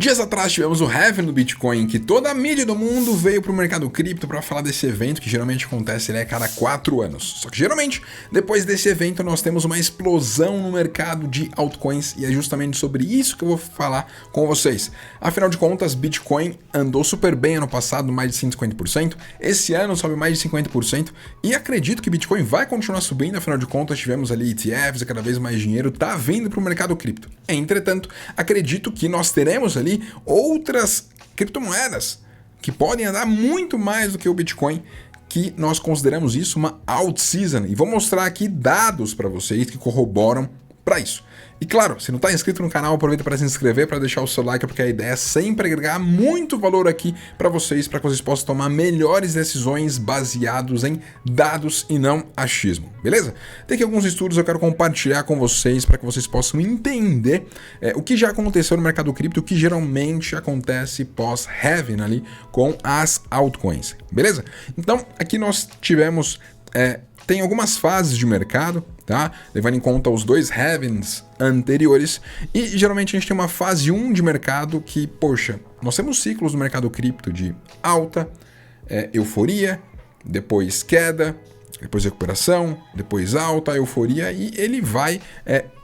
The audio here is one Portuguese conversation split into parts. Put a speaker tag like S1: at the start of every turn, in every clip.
S1: Dias atrás tivemos o halving do Bitcoin, que toda a mídia do mundo veio para o mercado cripto para falar desse evento, que geralmente acontece a cada 4 anos. Só que geralmente, depois desse evento, nós temos uma explosão no mercado de altcoins, e é justamente sobre isso que eu vou falar com vocês. Afinal de contas, Bitcoin andou super bem ano passado, mais de 150%, esse ano sobe mais de 50%, e acredito que Bitcoin vai continuar subindo, afinal de contas tivemos ali ETFs e cada vez mais dinheiro está vindo para o mercado cripto. Entretanto, acredito que nós teremos ali outras criptomoedas que podem andar muito mais do que o Bitcoin, que nós consideramos isso uma alt season, e vou mostrar aqui dados para vocês que corroboram para isso. E claro, se não está inscrito no canal, aproveita para se inscrever, para deixar o seu like, porque a ideia é sempre agregar muito valor aqui para que vocês possam tomar melhores decisões baseados em dados e não achismo, beleza? Tem aqui alguns estudos que eu quero compartilhar com vocês para que vocês possam entender o que já aconteceu no mercado cripto, o que geralmente acontece pós-halving ali com as altcoins, beleza? Então, aqui nós tivemos... tem algumas fases de mercado, tá? Levando em conta os dois halvings anteriores, e geralmente a gente tem uma fase 1 de mercado que, poxa, nós temos ciclos no mercado cripto de alta, euforia, depois queda, depois recuperação, depois alta, euforia, e ele vai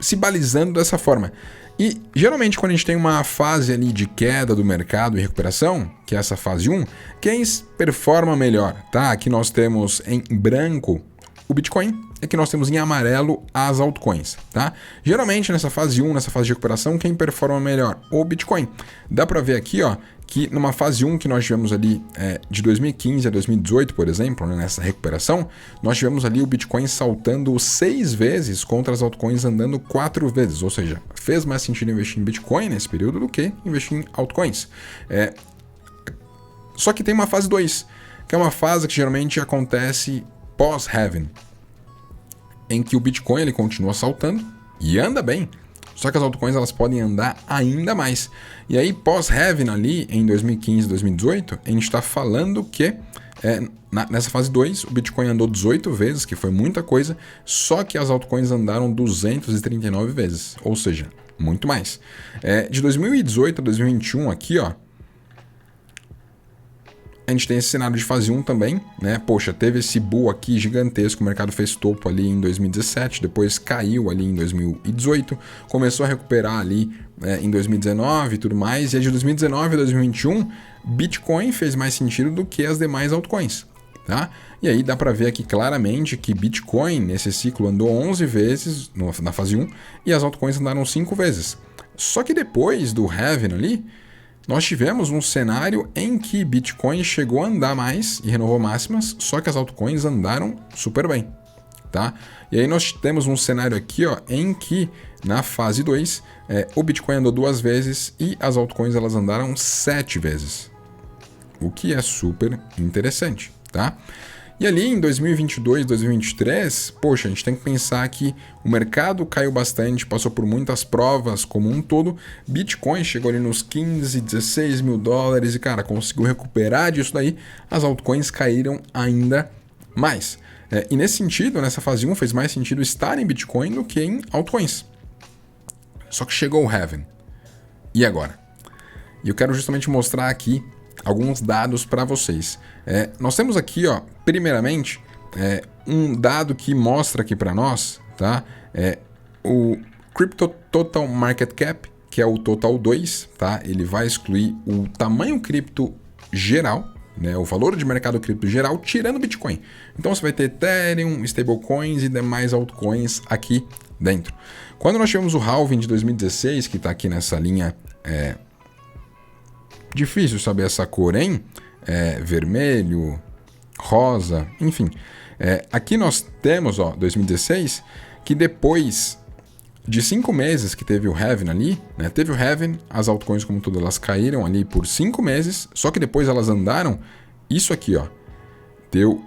S1: se balizando dessa forma. E geralmente quando a gente tem uma fase ali de queda do mercado e recuperação, que é essa fase 1, quem performa melhor, tá? Aqui nós temos em branco o Bitcoin, e aqui nós temos em amarelo as altcoins, tá? Geralmente nessa fase 1, nessa fase de recuperação, quem performa melhor? O Bitcoin. Dá para ver aqui, ó, que numa fase 1 que nós tivemos ali de 2015 a 2018, por exemplo, né, nessa recuperação, nós tivemos ali o Bitcoin saltando 6 vezes contra as altcoins andando 4 vezes, ou seja, fez mais sentido investir em Bitcoin nesse período do que investir em altcoins. Só que tem uma fase 2, que é uma fase que geralmente acontece pós-halving, em que o Bitcoin ele continua saltando e anda bem, só que as altcoins elas podem andar ainda mais. E aí pós-halving ali em 2015, 2018, a gente está falando que nessa fase 2 o Bitcoin andou 18 vezes, que foi muita coisa, só que as altcoins andaram 239 vezes, ou seja, muito mais. De 2018 a 2021 aqui, ó, a gente tem esse cenário de fase 1 também, né? Poxa, teve esse bull aqui gigantesco, o mercado fez topo ali em 2017, depois caiu ali em 2018, começou a recuperar ali em 2019 e tudo mais, e de 2019 a 2021, Bitcoin fez mais sentido do que as demais altcoins, tá? E aí dá para ver aqui claramente que Bitcoin nesse ciclo andou 11 vezes na fase 1 e as altcoins andaram 5 vezes. Só que depois do halving ali, nós tivemos um cenário em que Bitcoin chegou a andar mais e renovou máximas, só que as altcoins andaram super bem, tá? E aí nós temos um cenário aqui, ó, em que na fase 2 o Bitcoin andou 2 vezes e as altcoins elas andaram 7 vezes, o que é super interessante, tá? E ali em 2022, 2023, poxa, a gente tem que pensar que o mercado caiu bastante, passou por muitas provas como um todo, Bitcoin chegou ali nos 15, 16 mil dólares e, cara, conseguiu recuperar disso daí, as altcoins caíram ainda mais. E nesse sentido, nessa fase 1, fez mais sentido estar em Bitcoin do que em altcoins. Só que chegou o halving. E agora? E eu quero justamente mostrar aqui alguns dados para vocês. Nós temos aqui, ó, primeiramente, um dado que mostra aqui para nós, tá? O Crypto Total Market Cap, que é o Total 2, tá? Ele vai excluir o tamanho cripto geral, né? O valor de mercado cripto geral, tirando o Bitcoin. Então você vai ter Ethereum, stablecoins e demais altcoins aqui dentro. Quando nós tivemos o halving de 2016, que está aqui nessa linha... difícil saber essa cor, hein? Vermelho, rosa, enfim. Aqui nós temos, ó, 2016, que depois de 5 meses que teve o halving ali, né? Teve o halving, as altcoins como tudo, elas caíram ali por 5 meses, só que depois elas andaram, isso aqui, ó, deu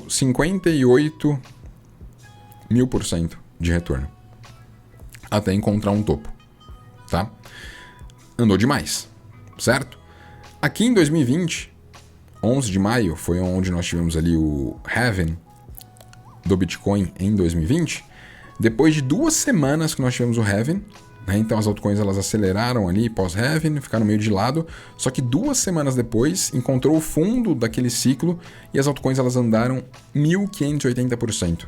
S1: 58 mil% de retorno, até encontrar um topo, tá? Andou demais, certo? Aqui em 2020, 11 de maio, foi onde nós tivemos ali o halving do Bitcoin em 2020. Depois de 2 semanas que nós tivemos o halving, né? Então as altcoins elas aceleraram ali pós-halving, ficaram meio de lado, só que 2 semanas depois encontrou o fundo daquele ciclo e as altcoins elas andaram 1.580%.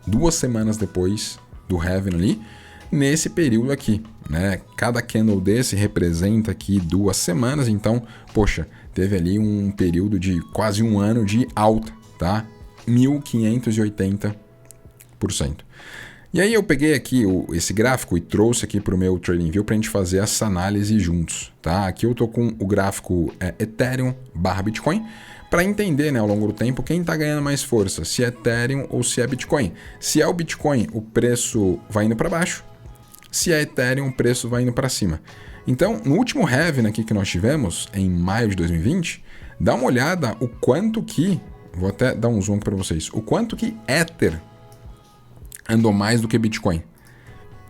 S1: 2 semanas depois do halving ali, nesse período aqui, né? Cada candle desse representa aqui 2 semanas, então, poxa, teve ali um período de quase um ano de alta, tá? 1.580%. E aí eu peguei aqui esse gráfico e trouxe aqui para o meu TradingView para a gente fazer essa análise juntos, tá? Aqui eu tô com o gráfico Ethereum / Bitcoin para entender, né, ao longo do tempo quem está ganhando mais força, se é Ethereum ou se é Bitcoin. Se é o Bitcoin, o preço vai indo para baixo. Se é Ethereum, o preço vai indo para cima. Então, no último halving aqui que nós tivemos, em maio de 2020, dá uma olhada o quanto que, vou até dar um zoom para vocês, o quanto que Ether andou mais do que Bitcoin.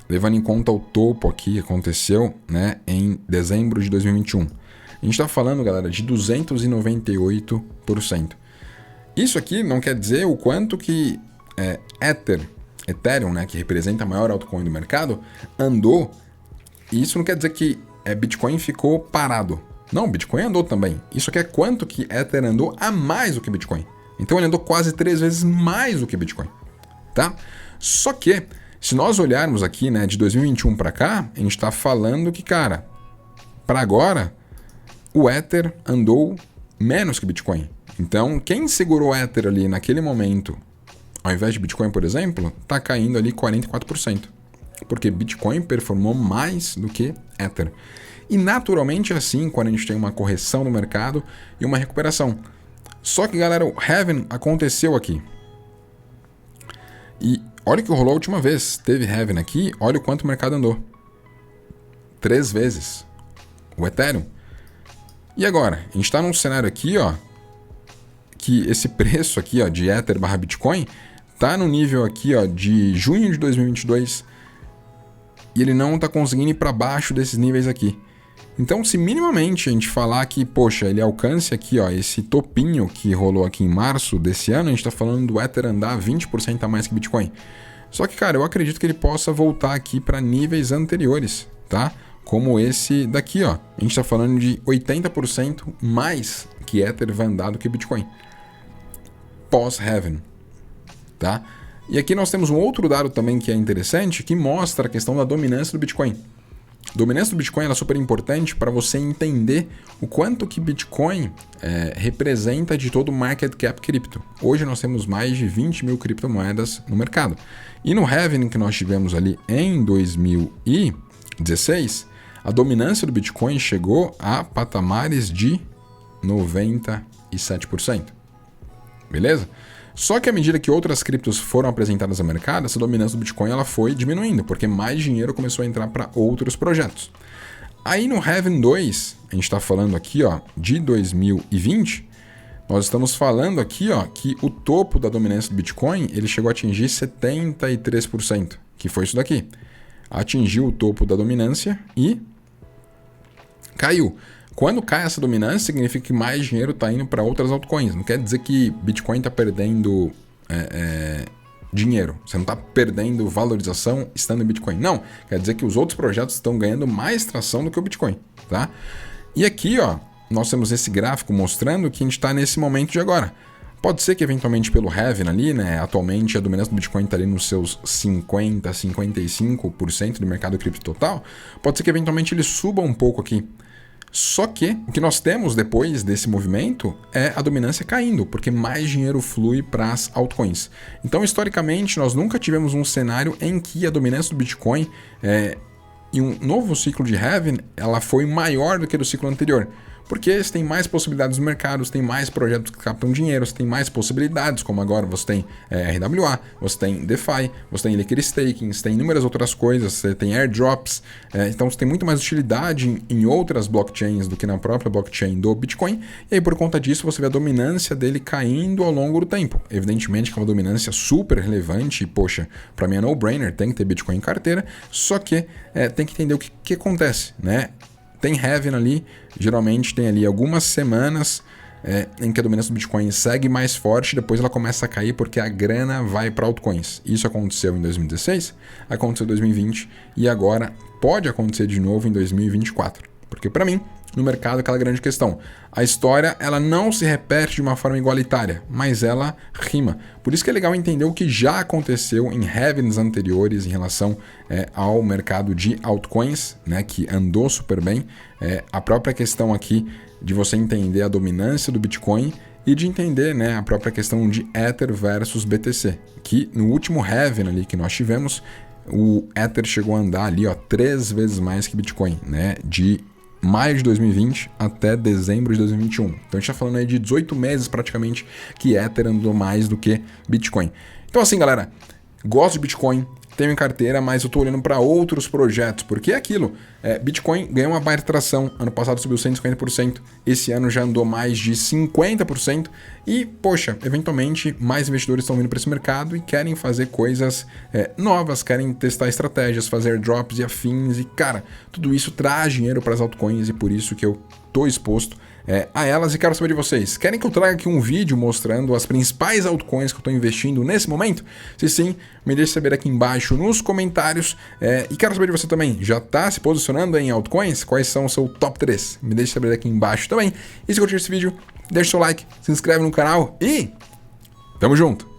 S1: Levando em conta o topo aqui que aconteceu, né, em dezembro de 2021. A gente está falando, galera, de 298%. Isso aqui não quer dizer o quanto que Ethereum, né, que representa a maior altcoin do mercado, andou. E isso não quer dizer que Bitcoin ficou parado. Não, Bitcoin andou também. Isso aqui é quanto que Ether andou a mais do que Bitcoin. Então ele andou quase 3 vezes mais do que Bitcoin, tá? Só que, se nós olharmos aqui, né, de 2021 para cá, a gente está falando que, cara, para agora, o Ether andou menos que Bitcoin. Então, quem segurou o Ether ali naquele momento, ao invés de Bitcoin, por exemplo, está caindo ali 44%. Porque Bitcoin performou mais do que Ether. E naturalmente é assim quando a gente tem uma correção no mercado e uma recuperação. Só que, galera, o halving aconteceu aqui. E olha o que rolou a última vez. Teve halving aqui, olha o quanto o mercado andou. 3 vezes o Ethereum. E agora? A gente está num cenário aqui, ó, que esse preço aqui, ó, de Ether / Bitcoin tá no nível aqui, ó, de junho de 2022 e ele não está conseguindo ir para baixo desses níveis aqui. Então, se minimamente a gente falar que, poxa, ele alcance aqui, ó, esse topinho que rolou aqui em março desse ano, a gente está falando do Ether andar 20% a mais que Bitcoin. Só que, cara, eu acredito que ele possa voltar aqui para níveis anteriores, tá? Como esse daqui, ó. A gente está falando de 80% mais que Ether vai andar do que Bitcoin. Pós-halving, tá? E aqui nós temos um outro dado também que é interessante, que mostra a questão da dominância do Bitcoin. A dominância do Bitcoin é super importante para você entender o quanto que Bitcoin representa de todo o market cap cripto. Hoje nós temos mais de 20 mil criptomoedas no mercado. E no halving que nós tivemos ali em 2016, a dominância do Bitcoin chegou a patamares de 97%. Beleza? Só que à medida que outras criptos foram apresentadas ao mercado, essa dominância do Bitcoin ela foi diminuindo, porque mais dinheiro começou a entrar para outros projetos. Aí no halving 2, a gente está falando aqui, ó, de 2020, nós estamos falando aqui, ó, que o topo da dominância do Bitcoin ele chegou a atingir 73%, que foi isso daqui. Atingiu o topo da dominância e caiu. Quando cai essa dominância, significa que mais dinheiro está indo para outras altcoins. Não quer dizer que Bitcoin está perdendo dinheiro. Você não está perdendo valorização estando em Bitcoin. Não. Quer dizer que os outros projetos estão ganhando mais tração do que o Bitcoin. Tá? E aqui, ó, nós temos esse gráfico mostrando que a gente está nesse momento de agora. Pode ser que eventualmente pelo halving ali, né? Atualmente a dominância do Bitcoin está ali nos seus 50, 55% do mercado cripto total. Pode ser que eventualmente ele suba um pouco aqui. Só que o que nós temos depois desse movimento é a dominância caindo, porque mais dinheiro flui para as altcoins. Então, historicamente, nós nunca tivemos um cenário em que a dominância do Bitcoin em um novo ciclo de halving ela foi maior do que do ciclo anterior. Porque você tem mais possibilidades no mercado, você tem mais projetos que captam dinheiro, você tem mais possibilidades, como agora você tem RWA, você tem DeFi, você tem Liquid Staking, você tem inúmeras outras coisas, você tem airdrops, então você tem muito mais utilidade em outras blockchains do que na própria blockchain do Bitcoin, e aí por conta disso você vê a dominância dele caindo ao longo do tempo. Evidentemente que é uma dominância super relevante, e poxa, para mim é no-brainer, tem que ter Bitcoin em carteira, só que tem que entender o que acontece, né? Tem halving ali, geralmente tem ali algumas semanas em que a dominância do Bitcoin segue mais forte, depois ela começa a cair porque a grana vai para altcoins. Isso aconteceu em 2016, aconteceu em 2020 e agora pode acontecer de novo em 2024. Porque para mim, no mercado, aquela grande questão. A história, ela não se repete de uma forma igualitária, mas ela rima. Por isso que é legal entender o que já aconteceu em halvings anteriores em relação ao mercado de altcoins, né, que andou super bem. A própria questão aqui de você entender a dominância do Bitcoin e de entender, né, a própria questão de Ether versus BTC, que no último halving ali que nós tivemos, o Ether chegou a andar ali 3 vezes mais que Bitcoin, né, de maio de 2020 até dezembro de 2021. Então a gente está falando aí de 18 meses praticamente que Ether andou mais do que Bitcoin. Então assim, galera, gosto de Bitcoin, tenho em carteira, mas eu estou olhando para outros projetos, porque é aquilo, Bitcoin ganhou uma baita tração, ano passado subiu 150%, esse ano já andou mais de 50% e, poxa, eventualmente mais investidores estão vindo para esse mercado e querem fazer coisas novas, querem testar estratégias, fazer drops e afins e, cara, tudo isso traz dinheiro para as altcoins e por isso que eu estou exposto a elas e quero saber de vocês. Querem que eu traga aqui um vídeo mostrando as principais altcoins que eu estou investindo nesse momento? Se sim, me deixe saber aqui embaixo nos comentários. E quero saber de você também. Já está se posicionando em altcoins? Quais são o seu top 3? Me deixe saber aqui embaixo também. E se curtiu esse vídeo, deixa o seu like, se inscreve no canal e tamo junto!